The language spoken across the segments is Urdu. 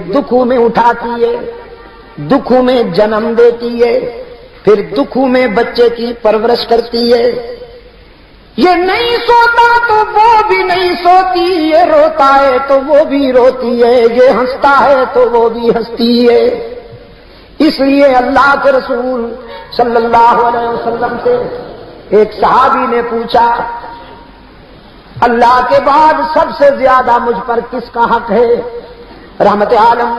دکھوں میں اٹھاتی ہے، دکھوں میں جنم دیتی ہے، پھر دکھوں میں بچے کی پرورش کرتی ہے۔ یہ نہیں سوتا تو وہ بھی نہیں سوتی، یہ روتا ہے تو وہ بھی روتی ہے، یہ ہنستا ہے تو وہ بھی ہنستی ہے۔ اس لیے اللہ کے رسول صلی اللہ علیہ وسلم سے ایک صحابی نے پوچھا، اللہ کے بعد سب سے زیادہ مجھ پر کس کا حق ہے؟ رحمت عالم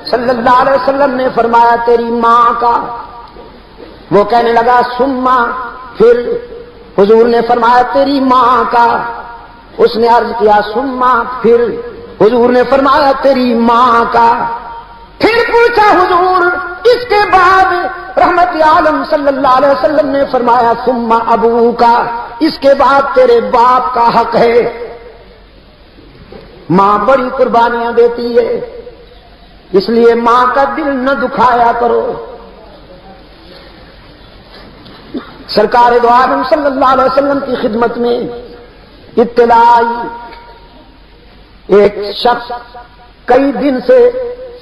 صلی اللہ علیہ وسلم نے فرمایا تیری ماں کا۔ وہ کہنے لگا سما، پھر حضور نے فرمایا تیری ماں کا۔ اس نے عرض کیا سما، پھر حضور نے فرمایا تیری ماں کا۔ پھر پوچھا حضور اس کے بعد؟ رحمت عالم صلی اللہ علیہ وسلم نے فرمایا سما ابو کا، اس کے بعد تیرے باپ کا حق ہے۔ ماں بڑی قربانیاں دیتی ہے، اس لیے ماں کا دل نہ دکھایا کرو۔ سرکار دو عالم صلی اللہ علیہ وسلم کی خدمت میں اطلاع آئی، ایک شخص کئی دن سے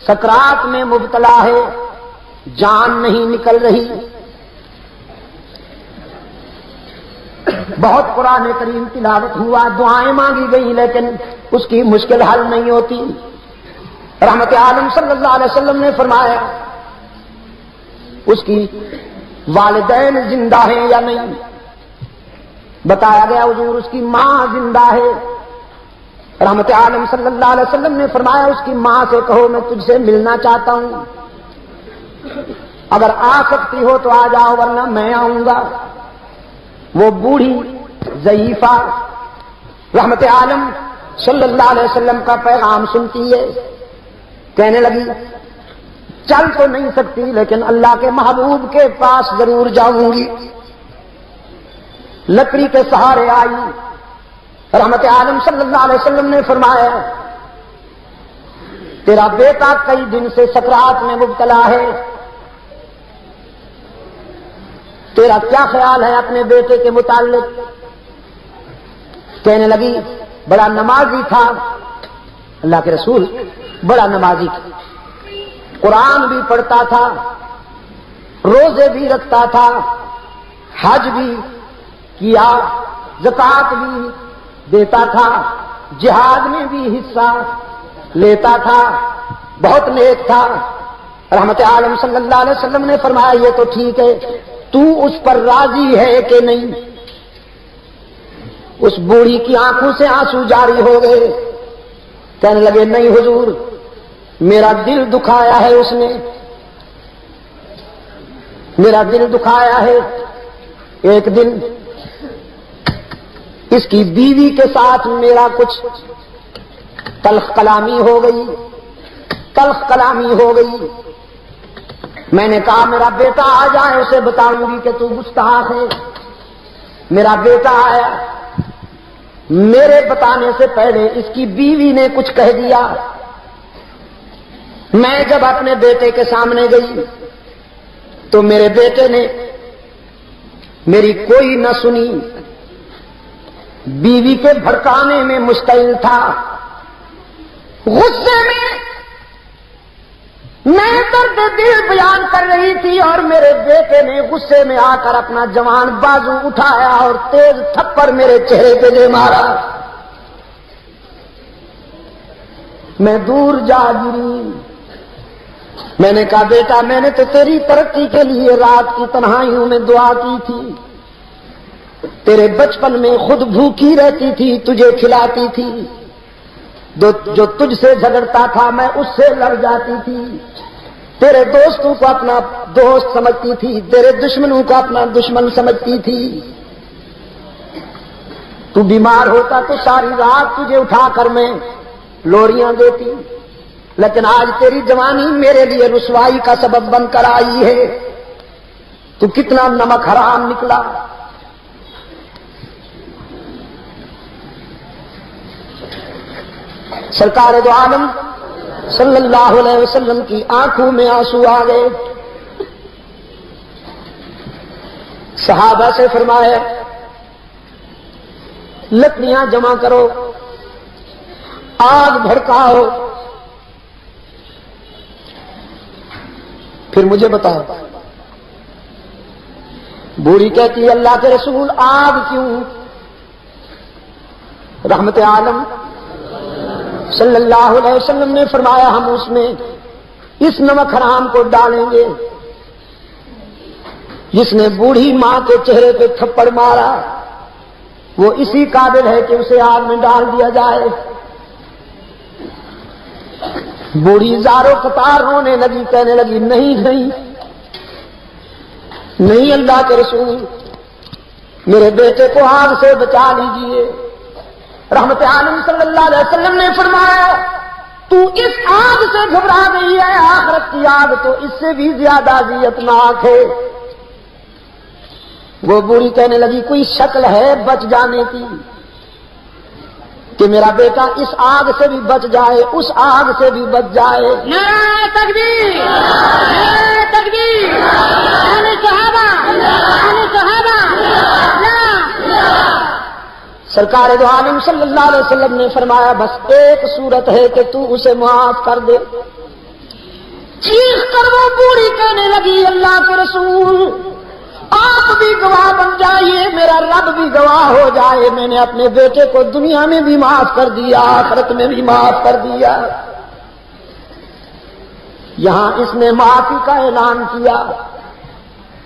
سکرات میں مبتلا ہے، جان نہیں نکل رہی، بہت قرآن کریم تلاوت ہوا، دعائیں مانگی گئی، لیکن اس کی مشکل حل نہیں ہوتی۔ رحمت عالم صلی اللہ علیہ وسلم نے فرمایا اس کی والدین زندہ ہیں یا نہیں؟ بتایا گیا حضور اس کی ماں زندہ ہے۔ رحمت عالم صلی اللہ علیہ وسلم نے فرمایا اس کی ماں سے کہو میں تجھ سے ملنا چاہتا ہوں، اگر آ سکتی ہو تو آ جاؤ ورنہ میں آؤں گا۔ وہ بوڑھی ضعیفہ رحمت عالم صلی اللہ علیہ وسلم کا پیغام سنتی ہے، کہنے لگی چل تو نہیں سکتی لیکن اللہ کے محبوب کے پاس ضرور جاؤں گی۔ لکڑی کے سہارے آئی، رحمت عالم صلی اللہ علیہ وسلم نے فرمایا تیرا بیٹا کئی دن سے سکرات میں مبتلا ہے، تیرا کیا خیال ہے اپنے بیٹے کے متعلق؟ کہنے لگی بڑا نمازی تھا، اللہ کے رسول بڑا نمازی تھا، قرآن بھی پڑھتا تھا، روزے بھی رکھتا تھا، حج بھی کیا، زکوٰۃ بھی دیتا تھا، جہاد میں بھی حصہ لیتا تھا، بہت نیک تھا۔ رحمت عالم صلی اللہ علیہ وسلم نے فرمایا یہ تو ٹھیک ہے، تو اس پر راضی ہے کہ نہیں؟ اس بوڑھی کی آنکھوں سے آنسو جاری ہو گئے، کہنے لگے نہیں حضور، میرا دل دکھایا ہے اس نے، میرا دل دکھایا ہے۔ ایک دن اس کی بیوی کے ساتھ میرا کچھ تلخ کلامی ہو گئی، تلخ کلامی ہو گئی۔ میں نے کہا میرا بیٹا آ جائے اسے بتاؤں گی کہ تو گستاخ ہے۔ میرا بیٹا آیا، میرے بتانے سے پہلے اس کی بیوی نے کچھ کہہ دیا۔ میں جب اپنے بیٹے کے سامنے گئی تو میرے بیٹے نے میری کوئی نہ سنی، بیوی کے بھڑکانے میں مشتعل تھا، غصے میں میں درد دل بیان کر رہی تھی اور میرے بیٹے نے غصے میں آ کر اپنا جوان بازو اٹھایا اور تیز تھپڑ میرے چہرے پہ دے مارا۔ میں دور جا گری، میں نے کہا بیٹا میں نے تو تیری ترقی کے لیے رات کی تنہائیوں میں دعا کی تھی، تیرے بچپن میں خود بھوکی رہتی تھی، تجھے کھلاتی تھی، جو تجھ سے جھگڑتا تھا میں اس سے لڑ جاتی تھی، تیرے دوستوں کو اپنا دوست سمجھتی تھی، تیرے دشمنوں کو اپنا دشمن سمجھتی تھی، تو بیمار ہوتا تو ساری رات تجھے اٹھا کر میں لوریاں دیتی، لیکن آج تیری جوانی میرے لیے رسوائی کا سبب بن کر آئی ہے، تو کتنا نمک حرام نکلا۔ سرکار دو عالم صلی اللہ علیہ وسلم کی آنکھوں میں آنسو آ گئے۔ صحابہ سے فرمایا لکڑیاں جمع کرو، آگ بھڑکاؤ، پھر مجھے بتاؤ. بوڑھی کہتی ہے اللہ کے رسول آگ کیوں؟ رحمت عالم صلی اللہ علیہ وسلم نے فرمایا ہم اس میں اس نمک حرام کو ڈالیں گے جس نے بوڑھی ماں کے چہرے پہ تھپڑ مارا وہ اسی قابل ہے کہ اسے آگ میں ڈال دیا جائے. بوڑھی زاروں قطار رونے لگی، کہنے لگی نہیں نہیں نہیں اللہ کے رسول، میرے بیٹے کو آگ سے بچا لیجیے. رحمت عالم صلی اللہ علیہ وسلم نے فرمایا تو اس آگ سے گھبرا گئی ہے، آخرت کی آگ تو اس سے بھی زیادہ اذیتناک ہے. وہ بوڑھی کہنے لگی کوئی شکل ہے بچ جانے کی کہ میرا بیٹا اس آگ سے بھی بچ جائے، اس آگ سے بھی بچ جائے. نعرہ تکبیر، نعرہ تکبیر، اہل صحابہ، اہل صحابہ. سرکار دو عالم صلی اللہ علیہ وسلم نے فرمایا بس ایک صورت ہے کہ تو اسے معاف کر دے. چیخ کر وہ بوڑھی کہنے لگی اللہ کے رسول آپ بھی گواہ بن جائیے، میرا رب بھی گواہ ہو جائے، میں نے اپنے بیٹے کو دنیا میں بھی معاف کر دیا، آخرت میں بھی معاف کر دیا. یہاں اس نے معافی کا اعلان کیا،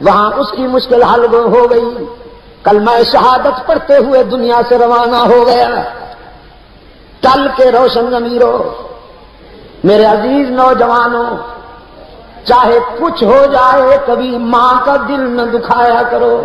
وہاں اس کی مشکل حل ہو گئی. کلمہ شہادت پڑھتے ہوئے دنیا سے روانہ ہو گیا. ٹل کے روشن ضمیروں، میرے عزیز نوجوانوں، چاہے کچھ ہو جائے کبھی ماں کا دل نہ دکھایا کرو.